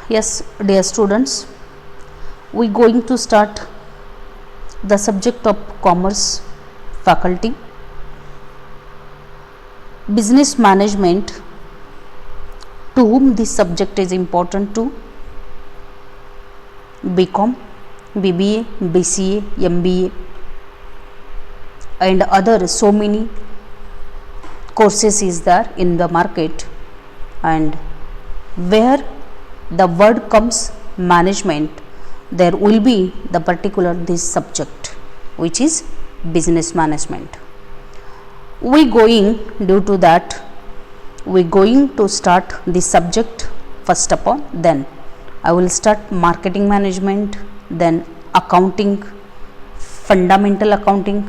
Yes, dear students, we going to start the subject of commerce faculty, business management, to whom this subject is important to BCom, BBA, BCA, MBA and other so many courses is there in the market, and where the word comes management, there will be the particular this subject which is business management. We going, due to that we going to start this subject first upon, then I will start marketing management, then accounting, fundamental accounting,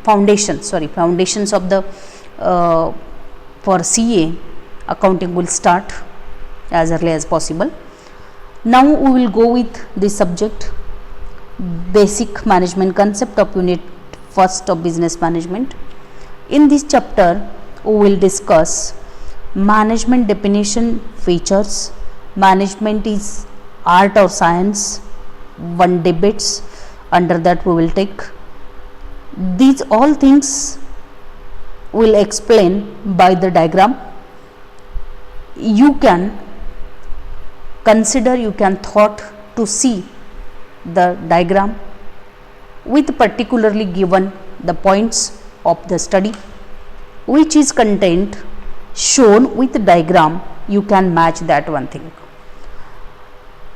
foundations of the for CA accounting will start as early as possible. Now we will go with this subject, basic management concept of unit first of business management. In this chapter we will discuss management definition, features, management is art or science, one debates, under that we will take these all things will explain by the diagram. You can consider, you can thought to see the diagram with particularly given the points of the study which is content shown with the diagram. You can match that one thing.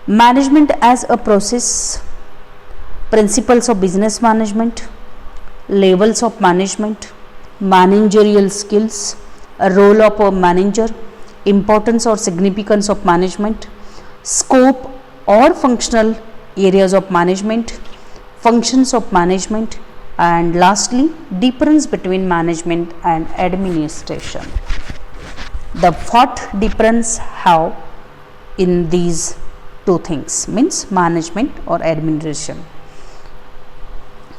Management as a process, principles of business management, levels of management, managerial skills, a role of a manager, importance or significance of management, scope or functional areas of management, functions of management, and lastly difference between management and administration. The what difference have in these two things means management or administration.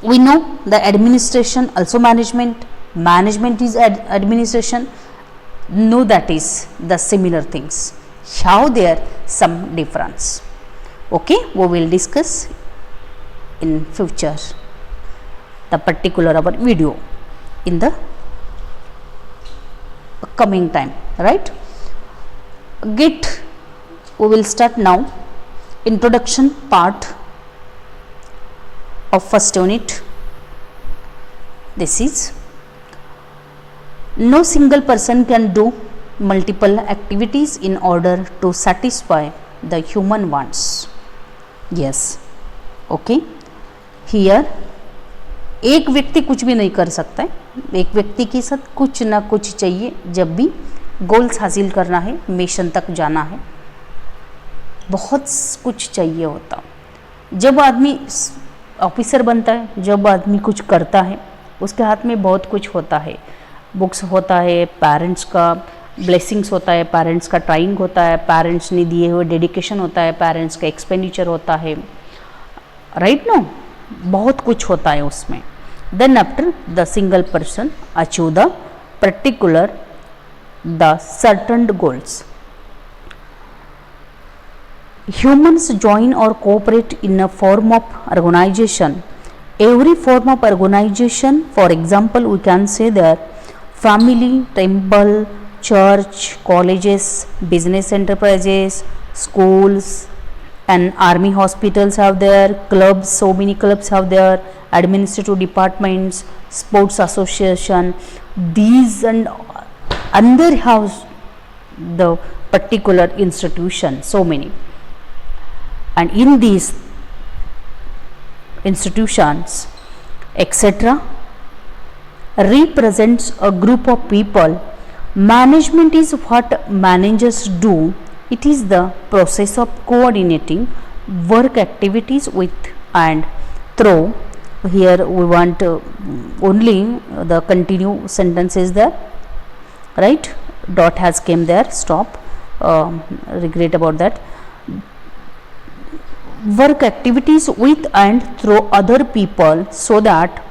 We know the administration also management, management is administration. No, that is the similar things. How there some difference? Okay, we will discuss in future the particular our video in the coming time, right? We will start now. Introduction part of first unit. This is, no single person can do multiple activities in order to satisfy the human wants. Yes, okay. Here एक व्यक्ति कुछ भी नहीं कर सकता है, एक व्यक्ति के साथ कुछ ना कुछ चाहिए जब भी गोल्स हासिल करना है, मिशन तक जाना है, बहुत कुछ चाहिए होता। जब आदमी ऑफिसर बनता है, जब आदमी कुछ करता है, उसके हाथ में बहुत कुछ होता है, बुक्स होता है, पेरेंट्स का ब्लेसिंग्स होता है, पेरेंट्स का ट्राइंग होता है, पेरेंट्स ने दिए हुए डेडिकेशन होता है, पेरेंट्स का एक्सपेंडिचर होता है, राइट नो, बहुत कुछ होता है उसमें. Then after the single person achieve the particular the certain goals. Humans join or cooperate in a form of organization. Every form of organization, for example, we can say that family, temple, church, colleges, business enterprises, schools, and army hospitals have their clubs. So many clubs have their administrative departments, sports association. These and under house the particular institution. So many. And in these institutions, etc., represents a group of people. Management is what managers do. It is the process of coordinating work activities with and through. Here we want only the continue sentence is there, right? Dot has came there, stop, regret about that. Work activities with and through other people so that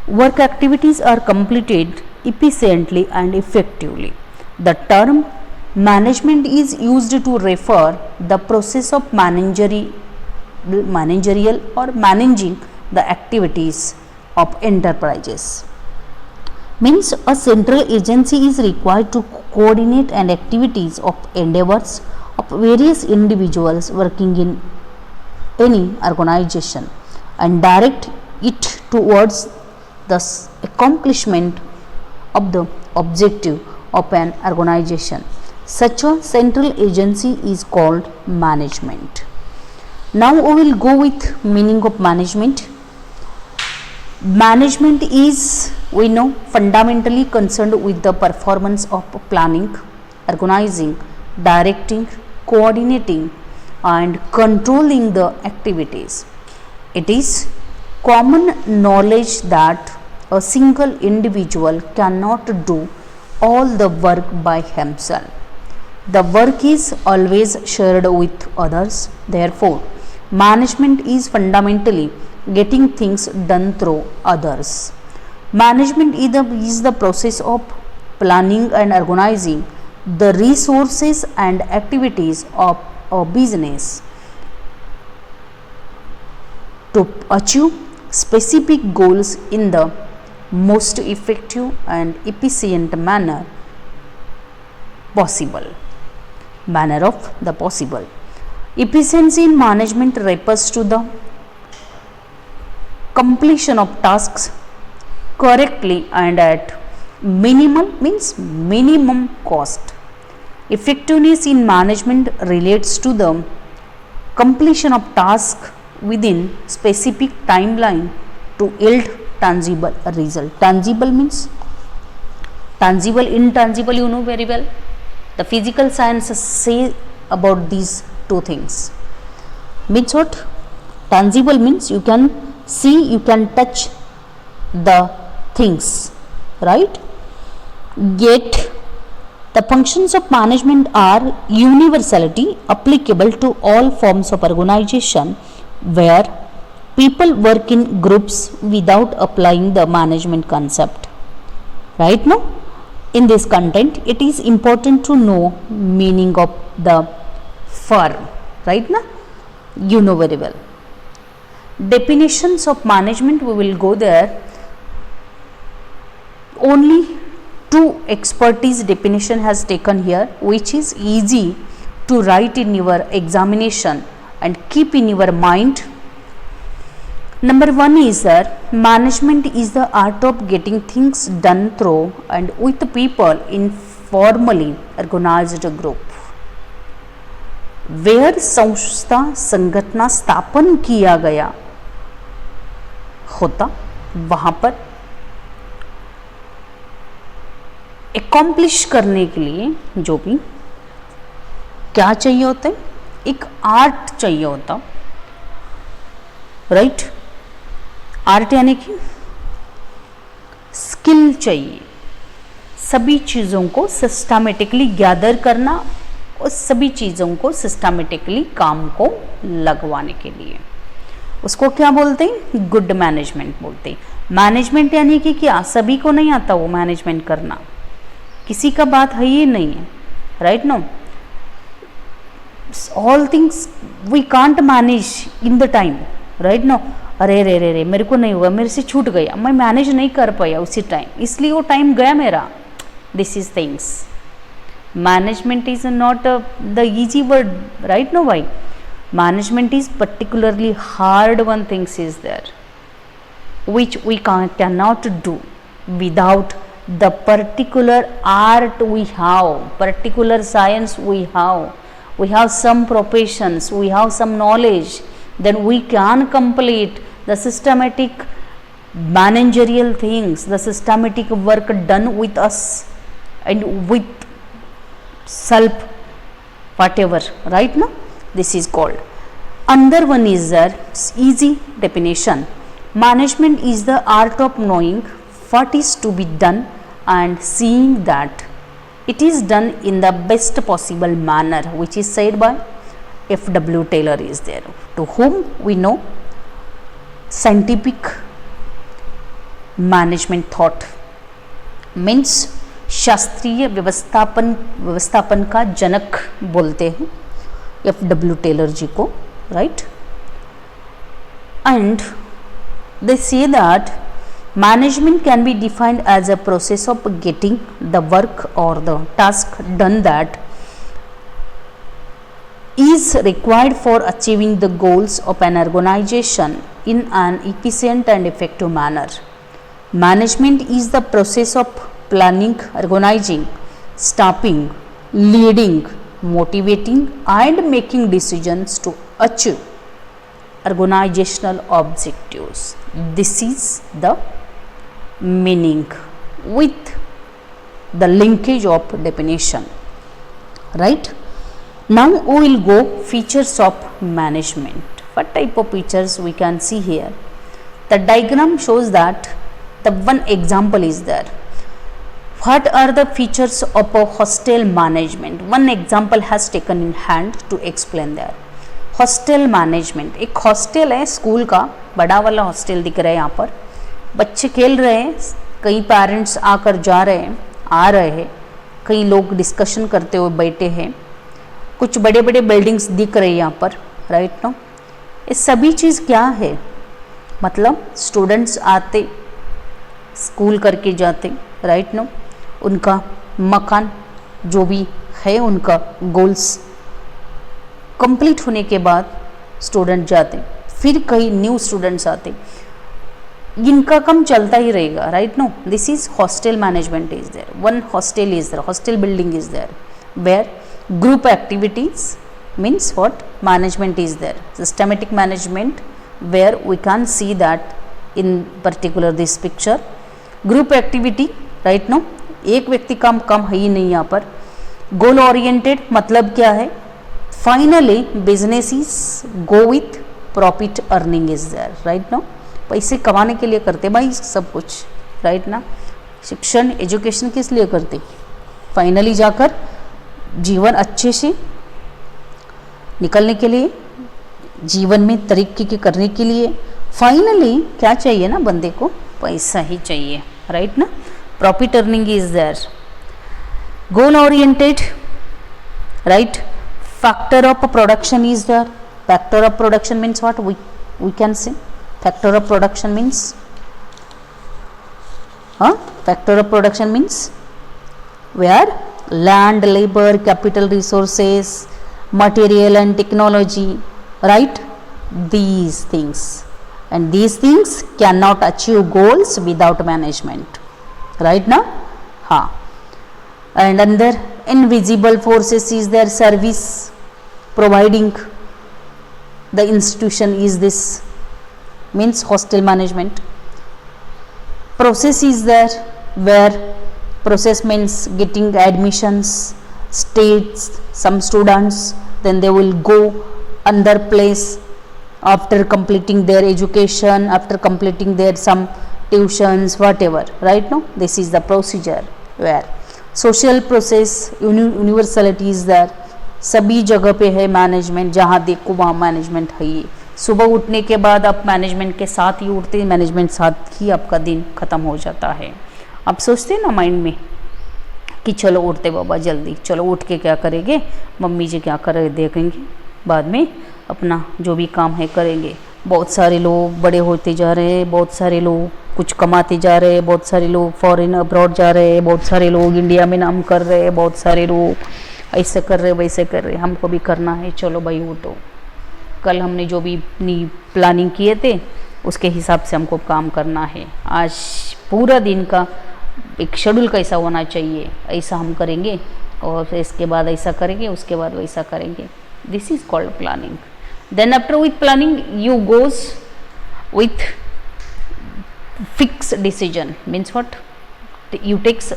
work activities are completed efficiently and effectively. The term management is used to refer the process of managerial or managing the activities of enterprises. Means a central agency is required to coordinate and activities of endeavors of various individuals working in any organization and direct it towards the accomplishment of the objective of an organization. Such a central agency is called management. Now we will go with meaning of management. Management is, we know, fundamentally concerned with the performance of planning, organizing, directing, coordinating and controlling the activities. It is common knowledge that a single individual cannot do all the work by himself. The work is always shared with others. Therefore, management is fundamentally getting things done through others. Management is the process of planning and organizing the resources and activities of a business to achieve specific goals in the most effective and efficient manner possible. Efficiency in management refers to the completion of tasks correctly and at minimum cost. Effectiveness in management relates to the completion of task within specific timeline to yield tangible result. Tangible means tangible, intangible, you know very well. The physical sciences say about these two things. Means what? Tangible means you can see, you can touch the things, right? Yet the functions of management are universality applicable to all forms of organization where people work in groups without applying the management concept. Right now, in this content, it is important to know meaning of the firm. Right now, you know very well. Definitions of management, we will go there. Only two expertise definition has taken here, which is easy to write in your examination and keep in your mind. Number one is that management is the art of getting things done through and with people in formally organized group. Where संस्था संगठना स्थापन किया गया होता, वहां पर accomplish करने के लिए जो भी क्या चाहिए होता है, एक आर्ट चाहिए होता, राइट? आर्ट यानी कि स्किल चाहिए, सभी चीज़ों को सिस्टमेटिकली गैदर करना और सभी चीज़ों को सिस्टमेटिकली काम को लगवाने के लिए, उसको क्या बोलते हैं? गुड मैनेजमेंट बोलते हैं। मैनेजमेंट यानी कि क्या? सभी को नहीं आता वो मैनेजमेंट करना, किसी का बात है ही नहीं है, right? No, all things we can't manage in the time, right? No, अरे रे रे रे मेरे को नहीं हुआ, मेरे से छूट गया, मैं मैनेज नहीं कर पाया उसी टाइम, इसलिए वो टाइम गया मेरा। This is things, management is not the easy word, right? No भाई, management is particularly hard one things is there which we cannot do without the particular art we have, particular science we have some professions, we have some knowledge, then we can complete the systematic managerial things, the systematic work done with us and with self, whatever, right? No, this is called. Another one is there, easy definition. Management is the art of knowing what is to be done and seeing that it is done in the best possible manner, which is said by F.W. Taylor is there, to whom we know scientific management thought. Means शास्त्रीय व्यवस्थापन का जनक बोलते हैं F.W. Taylor जी को, right. And they say that management can be defined as a process of getting the work or the task done that is required for achieving the goals of an organization in an efficient and effective manner. Management is the process of planning, organizing, staffing, leading, motivating and making decisions to achieve organizational objectives. This is the meaning with the linkage of definition, right? Now we will go features of management. What type of features we can see here? The diagram shows that the one example is there. What are the features of a hostel management? One example has taken in hand to explain that. Hostel management, एक hostel है school का, बड़ा वाला hostel दिख रहा है यहाँ पर, बच्चे खेल रहे हैं, कई पेरेंट्स आकर जा रहे हैं, आ रहे हैं, कई लोग डिस्कशन करते हुए बैठे हैं, कुछ बड़े बड़े बिल्डिंग्स दिख रहे हैं यहाँ पर, राइट नो। ये सभी चीज़ क्या है, मतलब स्टूडेंट्स आते स्कूल करके जाते, राइट नो, उनका मकान जो भी है उनका गोल्स कंप्लीट होने के बाद स्टूडेंट जाते, फिर कई न्यू स्टूडेंट्स आते, इनका काम चलता ही रहेगा, right no. This is hostel management is there, one hostel is there, hostel building is there, where group activities means what management is there, systematic management, where we can see that in particular this picture, group activity, right no, एक व्यक्ति काम कम है ही नहीं यहाँ पर। Goal oriented मतलब क्या है, finally businesses go with profit earning is there, right no, पैसे कमाने के लिए करते भाई सब कुछ, राइट ना। शिक्षण एजुकेशन किस लिए करते, फाइनली जाकर जीवन अच्छे से निकलने के लिए, जीवन में तरक्की करने के लिए फाइनली क्या चाहिए ना बंदे को, पैसा ही चाहिए, राइट ना। Profit earning is there, goal oriented, right. Factor of production is there. Factor of production means what? We can say factor of production means factor of production means where land, labor, capital resources, material and technology, right? These things, and these things cannot achieve goals without management, right now? And under invisible forces is their service providing the institution is this, means hostel management. Process is there, where process means getting admissions, states, some students, then they will go another place after completing their education, after completing their some tuitions, whatever, right? No, this is the procedure, where social process universality is there, सभी जगह पे है management, जहाँ देखो वहाँ management है ही। सुबह उठने के बाद आप मैनेजमेंट के साथ ही उठते, मैनेजमेंट साथ ही आपका दिन ख़त्म हो जाता है। आप सोचते हैं ना माइंड में कि चलो उठते बाबा जल्दी, चलो उठ के क्या करेंगे, मम्मी जी क्या कर देखेंगे, बाद में अपना जो भी काम है करेंगे। बहुत सारे लोग बड़े होते जा रहे हैं, बहुत सारे लोग कुछ कमाते जा रहे हैं, बहुत सारे लोग फॉरेन अब्रॉड जा रहे हैं, बहुत सारे लोग इंडिया में नाम कर रहे हैं, बहुत सारे लोग ऐसे कर रहे वैसे कर रहे। हमको भी करना है, चलो भाई उठो, कल हमने जो भी अपनी प्लानिंग किए थे उसके हिसाब से हमको काम करना है। आज पूरा दिन का एक शेड्यूल कैसा होना चाहिए, ऐसा हम करेंगे और फिर इसके बाद ऐसा करेंगे, उसके बाद वैसा करेंगे। This is called planning. Then after with planning you goes with fix decision, means what, you takes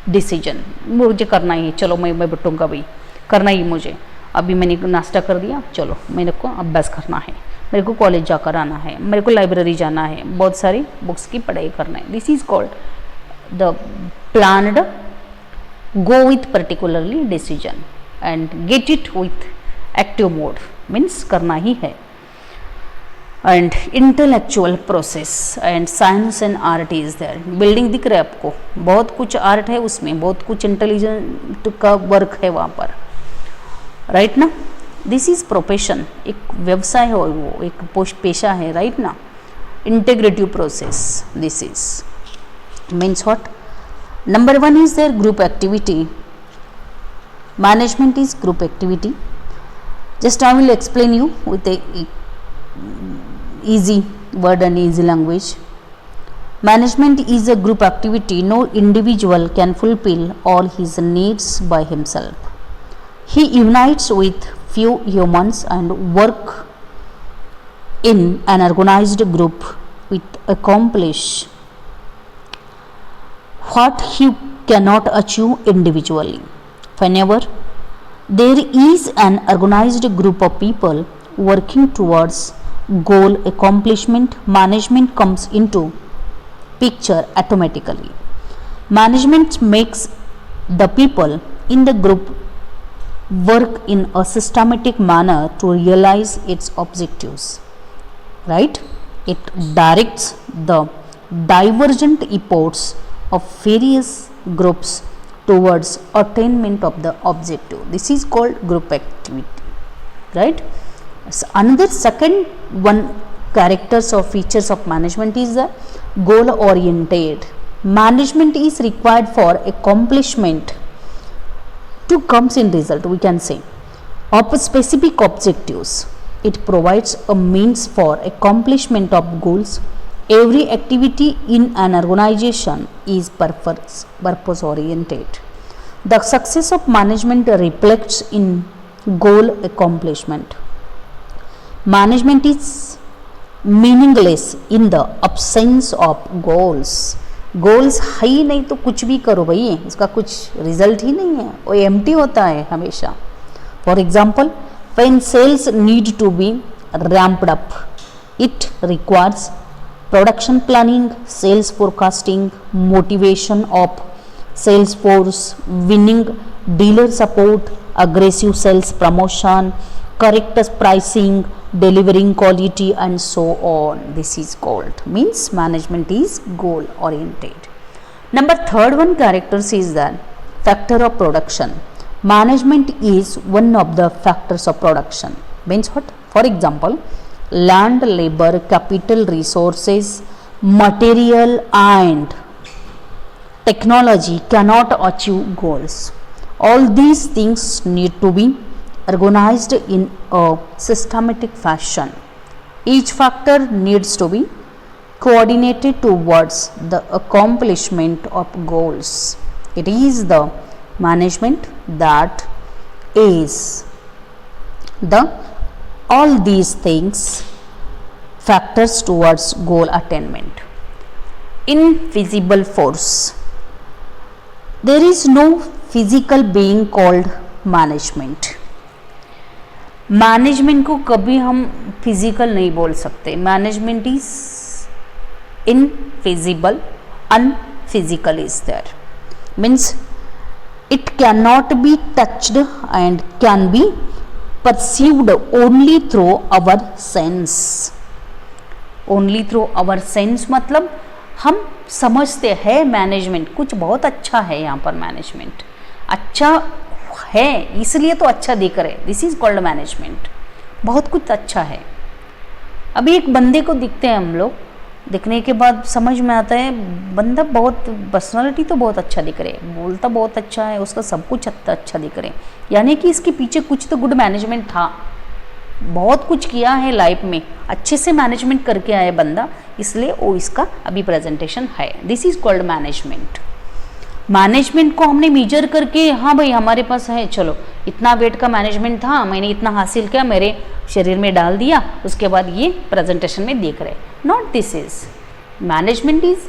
decision, मुझे करना ही है, चलो मैं बैठूँगा भाई, करना ही मुझे। अभी मैंने नाश्ता कर दिया, चलो मेरे को अभ्यास करना है, मेरे को कॉलेज जाकर आना है, मेरे को लाइब्रेरी जाना है, बहुत सारी बुक्स की पढ़ाई करना है। This is called the planned go with particularly decision and get it with active mode, means करना ही है। And intellectual process and science and art is there. Building दिख रहा है आपको, बहुत कुछ आर्ट है उसमें, बहुत कुछ इंटेलिजेंट का वर्क है वहाँ पर, राइट ना. दिस इज प्रोफेशन, एक व्यवसाय है, वो एक पेशा है, राइट ना. Integrative process, this is means what. Number 1 is their group activity. Management is group activity. Just I will explain you with a easy word and easy language. Management is a group activity. No individual can fulfill all his needs by himself. He unites with few humans and work in an organized group with accomplish what he cannot achieve individually. Whenever there is an organized group of people working towards goal accomplishment, management comes into picture automatically. Management makes the people in the group work in a systematic manner to realize its objectives, right. It directs the divergent efforts of various groups towards attainment of the objective. This is called group activity, right. So another second one characters or features of management is the goal oriented. Management is required for accomplishment to comes in result, we can say, of specific objectives. It provides a means for accomplishment of goals. Every activity in an organization is purpose oriented. The success of management reflects in goal accomplishment. Management is meaningless in the absence of goals. Goals है ही नहीं तो कुछ भी करो भाई, इसका कुछ रिजल्ट ही नहीं है, वो एम्प्टी होता है हमेशा. For example, when sales need to be ramped up, it requires production planning, sales forecasting, motivation of sales force, winning dealer support, aggressive sales promotion, correct pricing, delivering quality and so on. This is called, means management is goal oriented. Number third one characters is that factor of production. Management is one of the factors of production. Means what? For example, land, labor, capital, resources, material and technology cannot achieve goals. All these things need to be organized in a systematic fashion. Each factor needs to be coordinated towards the accomplishment of goals. It is the management that is the all these things factors towards goal attainment. Invisible force. There is no physical being called management. Management को कभी हम physical नहीं बोल सकते. Management is infeasible, unphysical is there. Means it cannot be touched and can be perceived only through our sense. Only through our sense मतलब हम समझते हैं मैनेजमेंट कुछ बहुत अच्छा है, यहाँ पर मैनेजमेंट अच्छा है इसलिए तो अच्छा दिख रहे. This is called management. बहुत कुछ अच्छा है. अभी एक बंदे को दिखते हैं हम लोग, दिखने के बाद समझ में आता है बंदा बहुत पर्सनालिटी तो बहुत अच्छा दिख रहे, बोलता बहुत अच्छा है, उसका सब कुछ अच्छा दिख रहे, यानी कि इसके पीछे कुछ तो गुड मैनेजमेंट था, बहुत कुछ किया है लाइफ में, अच्छे से मैनेजमेंट करके आया बंदा, इसलिए वो इसका अभी प्रेजेंटेशन है. This is called management. Management को हमने मेजर करके हाँ भाई हमारे पास है, चलो इतना वेट का मैनेजमेंट था, मैंने इतना हासिल किया, मेरे शरीर में डाल दिया, उसके बाद ये प्रेजेंटेशन में देख रहे. Not this is management is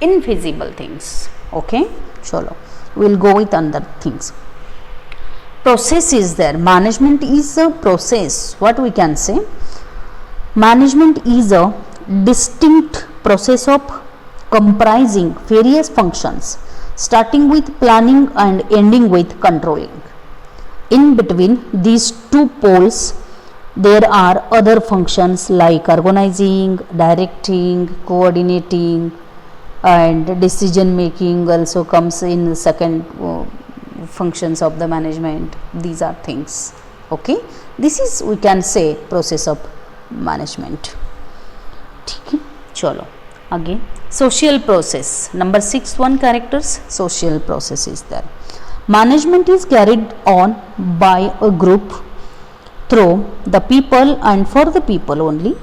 infeasible things. Okay, चलो will go with another things. Process is there. Management is a process. What we can say, management is a distinct process of comprising various functions starting with planning and ending with controlling. In between these two poles There are other functions like organizing, directing, coordinating, and decision making also comes in second functions of the management. These are things. Okay, this is, we can say, process of management. ठीक है, चलो आगे. Social process, number 6 one characters. Social process is there. Management is carried on by a group through the people and for the people only.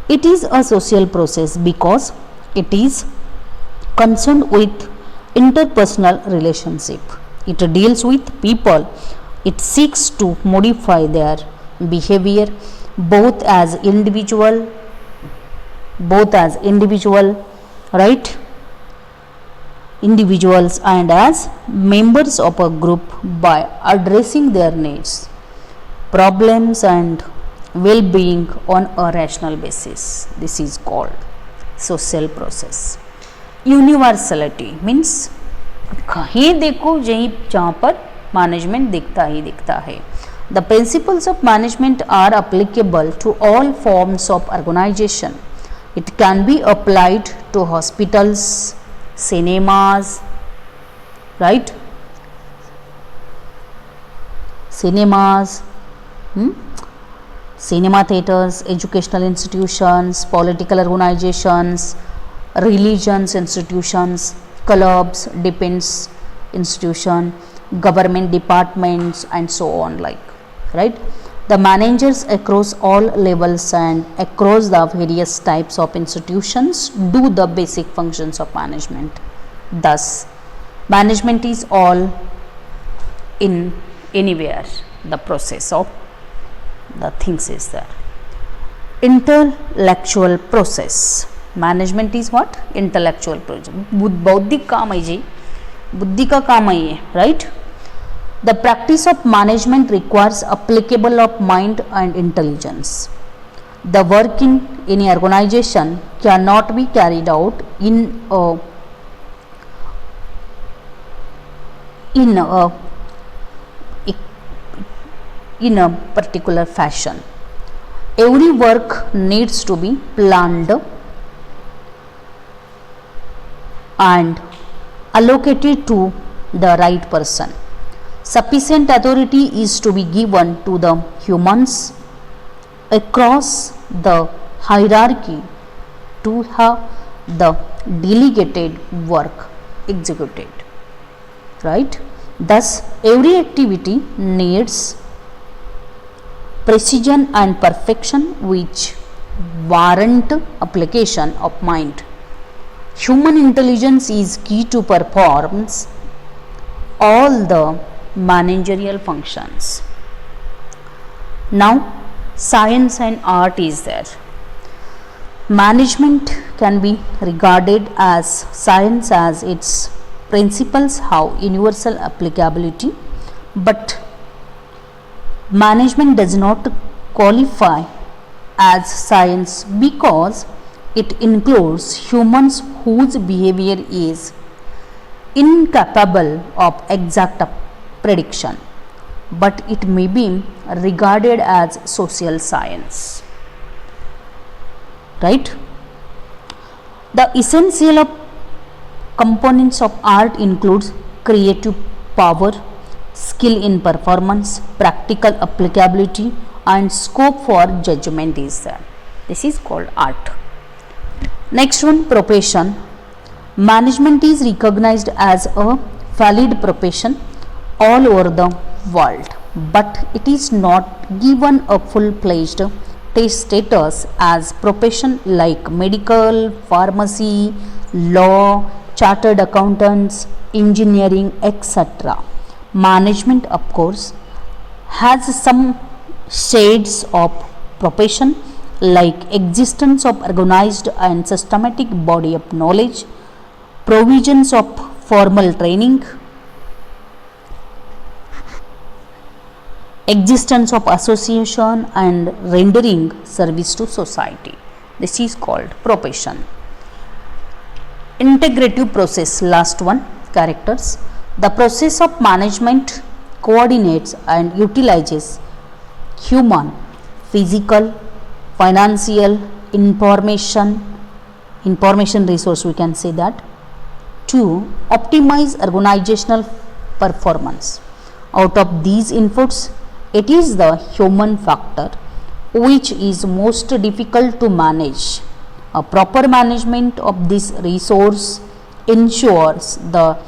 It is a social process because it is concerned with interpersonal relationship. It deals with people. It seeks to modify their behavior both as individual, right, individuals and as members of a group by addressing their needs, problems and well-being on a rational basis. This is called social process. Universality means कहीं देखो जहाँ पर management दिखता ही दिखता है. The principles of management are applicable to all forms of organization. It can be applied to hospitals, cinemas, right? Cinemas, cinema theaters, educational institutions, political organizations, religions institutions, clubs, defense institution, government departments, and so on, like, right? The managers across all levels and across the various types of institutions do the basic functions of management. Thus, management is all in anywhere. The process of the things is there. Intellectual process. Management is what? Intellectual process. बौद्धिक काम है जी, बुद्धि का काम है ये, right? The practice of management requires applicable of mind and intelligence. The work in any organization cannot be carried out in a particular fashion. Every work needs to be planned and allocated to the right person. Sufficient authority is to be given to the humans across the hierarchy to have the delegated work executed, right? Thus, every activity needs precision and perfection which warrant application of mind. Human intelligence is key to performance all the managerial functions. Now, science and art is there. Management can be regarded as science as its principles have universal applicability, but management does not qualify as science because it includes humans whose behavior is incapable of exact prediction, but it may be regarded as social science, right? The essential of components of art includes creative power, skill in performance, practical applicability, and scope for judgment is there. This is called art. Next one, profession. Management is recognized as a valid profession all over the world, but it is not given a full-fledged status as profession like medical, pharmacy, law, chartered accountants, engineering, etc. Management, of course, has some shades of profession like existence of organized and systematic body of knowledge, provisions of formal training, existence of association, and rendering service to society. This is called profession. Integrative process, last one, characters. The process of management coordinates and utilizes human, physical, financial, information resource, we can say that, to optimize organizational performance. Out of these inputs, it is the human factor which is most difficult to manage. A proper management of this resource ensures the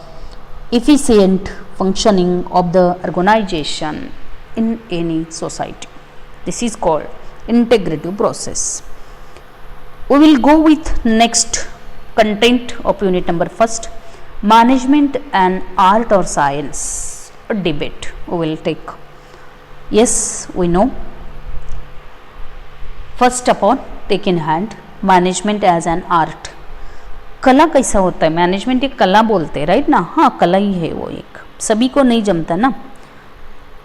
efficient functioning of the organization in any society. This is called integrative process. We will go with next content of unit number first, management and art or science. A debate we will take. Yes, we know. First upon, take in hand management as an art. कला कैसा होता है? Management एक कला बोलते हैं, right ना? हाँ, कला ही है वो. एक सभी को नहीं जमता ना,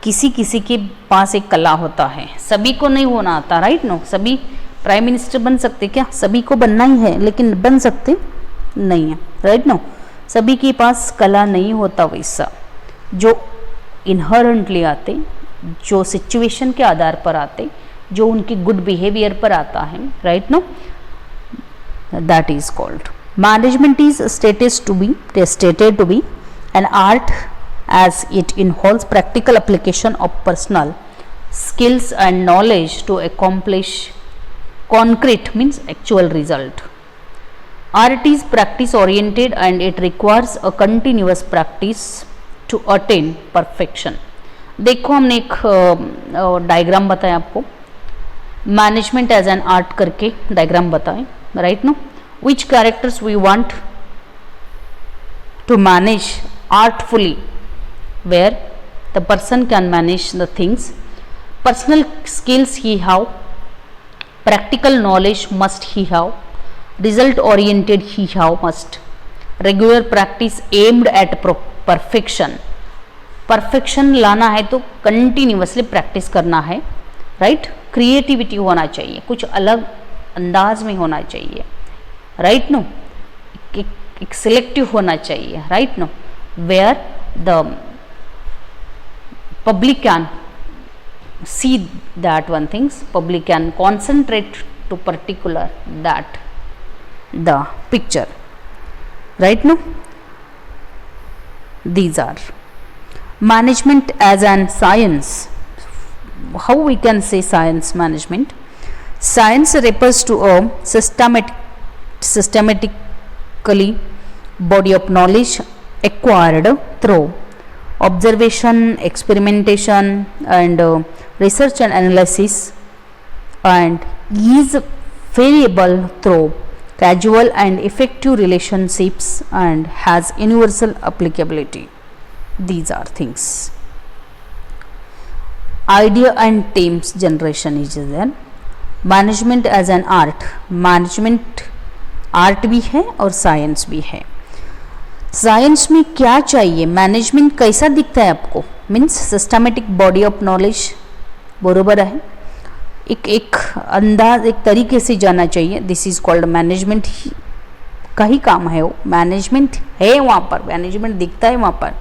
किसी किसी के पास एक कला होता है, सभी को नहीं होना आता, राइट नो? सभी प्राइम मिनिस्टर बन सकते क्या? सभी को बनना ही है, लेकिन बन सकते नहीं है, राइट नो? सभी के पास कला नहीं होता वैसा, जो इनहरेंटली आते, जो सिचुएशन के आधार पर आते, जो उनकी गुड बिहेवियर पर आता है, right no? That is called management is stated to be an art as it involves practical application of personal skills and knowledge to accomplish concrete, means actual result. Art is practice oriented and it requires a continuous practice to attain perfection. देखो, हमने एक diagram बताया आपको, management as an art करके diagram बताएं, right no? Which characters we want to manage artfully, where the person can manage the things, personal skills he have, practical knowledge must he have, result oriented he have must, regular practice aimed at perfection. Perfection लाना है तो continuously practice करना है, right? Creativity होना चाहिए, कुछ अलग अंदाज में होना चाहिए, राइट नो? एक सिलेक्टिव होना चाहिए, right no? Where the public can see that one things, public can concentrate to particular that the picture, right no? These are management as an science. How we can say science management? Science refers to a systematically body of knowledge acquired through observation, experimentation and research and analysis, and is variable through causal and effective relationships and has universal applicability. These are things. Idea and themes generation is there. Management as an art, management art भी है और science भी है. Science में क्या चाहिए? Management कैसा दिखता है आपको? Means systematic body of knowledge, बरोबर है. एक अंदाज, एक तरीके से जाना चाहिए. दिस इज कॉल्ड मैनेजमेंट का ही काम है वो. मैनेजमेंट है वहाँ पर, मैनेजमेंट दिखता है वहाँ पर.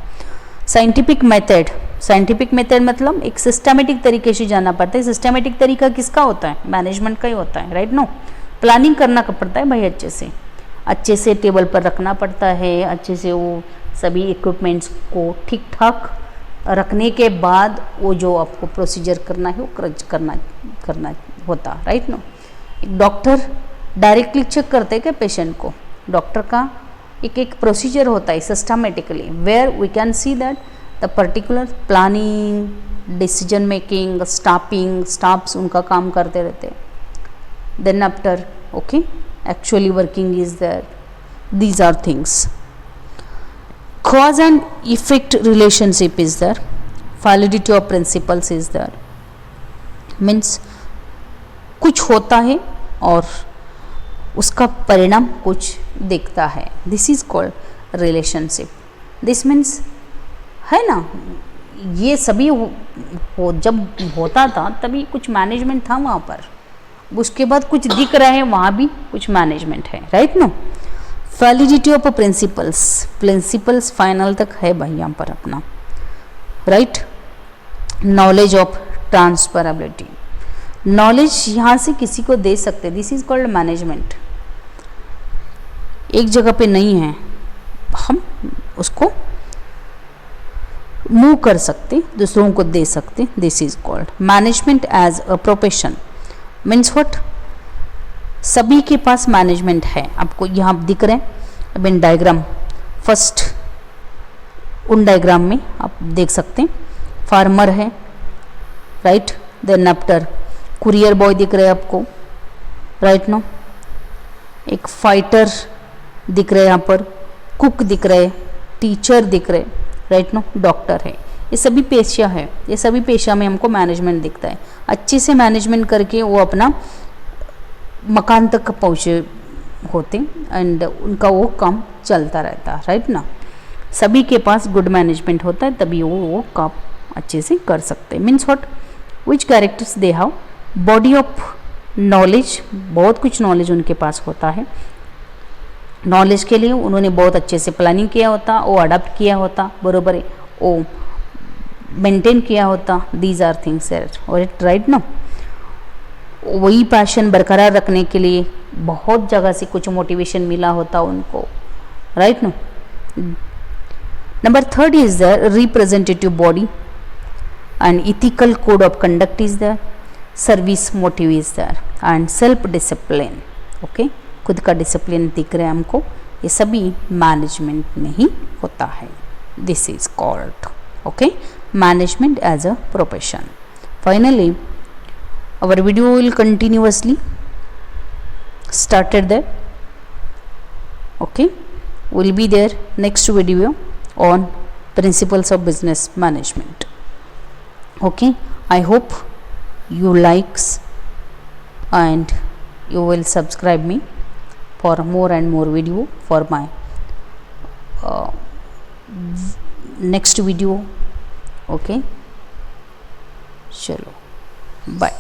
साइंटिफिक मेथड, साइंटिफिक मेथड मतलब एक सिस्टमेटिक तरीके से जाना पड़ता है. सिस्टमेटिक तरीका किसका होता है? मैनेजमेंट का ही होता है, राइट नो? प्लानिंग करना पड़ता है भाई, अच्छे से टेबल पर रखना पड़ता है, अच्छे से वो सभी इक्विपमेंट्स को ठीक ठाक रखने के बाद वो जो आपको प्रोसीजर करना है वो करना होता, राइट नो? एक डॉक्टर डायरेक्टली चेक करते हैं क्या पेशेंट को? डॉक्टर का एक प्रोसीजर होता है systematically, where we can see that the particular planning, decision making, staffs उनका काम करते रहते. Then after okay actually working is there. These are things. Cause and effect relationship is there. Validity of principles is there. Means कुछ होता है और उसका परिणाम कुछ दिखता है. This is called relationship. This means है ना, ये सभी जब होता था तभी कुछ मैनेजमेंट था वहाँ पर, उसके बाद कुछ दिख रहा है वहाँ भी कुछ मैनेजमेंट है, right no? Validity of principles final तक है भाई यहाँ पर अपना, right? Knowledge of transferability, knowledge यहाँ से किसी को दे सकते, दिस इज कॉल्ड मैनेजमेंट। एक जगह पे नहीं है, हम उसको मूव कर सकते, दूसरों को दे सकते, this is called management as a profession. Means what, सभी के पास मैनेजमेंट है। आपको यहाँ दिख रहे हैं अब इन डायग्राम, फर्स्ट उन डायग्राम में आप देख सकते हैं फार्मर है, right, then after courier boy दिख रहे हैं आपको, राइट नो, एक फाइटर दिख रहे हैं यहाँ पर, कुक दिख रहे, टीचर दिख रहे, राइट नो, डॉक्टर है। ये सभी पेशा है, ये सभी पेशा में हमको मैनेजमेंट दिखता है। अच्छे से मैनेजमेंट करके वो अपना मकान तक पहुँचे होते एंड उनका वो काम चलता रहता है, राइट ना। सभी के पास गुड मैनेजमेंट होता है, तभी वो काम अच्छे से कर सकते हैं। Means what, which characters they have, body of knowledge, बहुत कुछ नॉलेज उनके पास होता है। नॉलेज के लिए उन्होंने बहुत अच्छे से प्लानिंग किया होता, वो अडाप्ट किया होता, बरोबर है, वो मेंटेन किया होता, दीज आर थिंग्स राइट ना। वही पैशन बरकरार रखने के लिए बहुत जगह से कुछ मोटिवेशन मिला होता उनको, राइट ना। Number third is the representative body and ethical code of conduct is there, service motive is there and self discipline. Okay, खुद का डिसिप्लिन दिख रहा है हमको, ये सभी मैनेजमेंट में ही होता है। This is called okay management as a profession. Finally our video will continuously started there, okay, will be there next video on principles of business management. Okay, I hope you likes and you will subscribe me for more and more video for my next video. Okay, chalo, bye.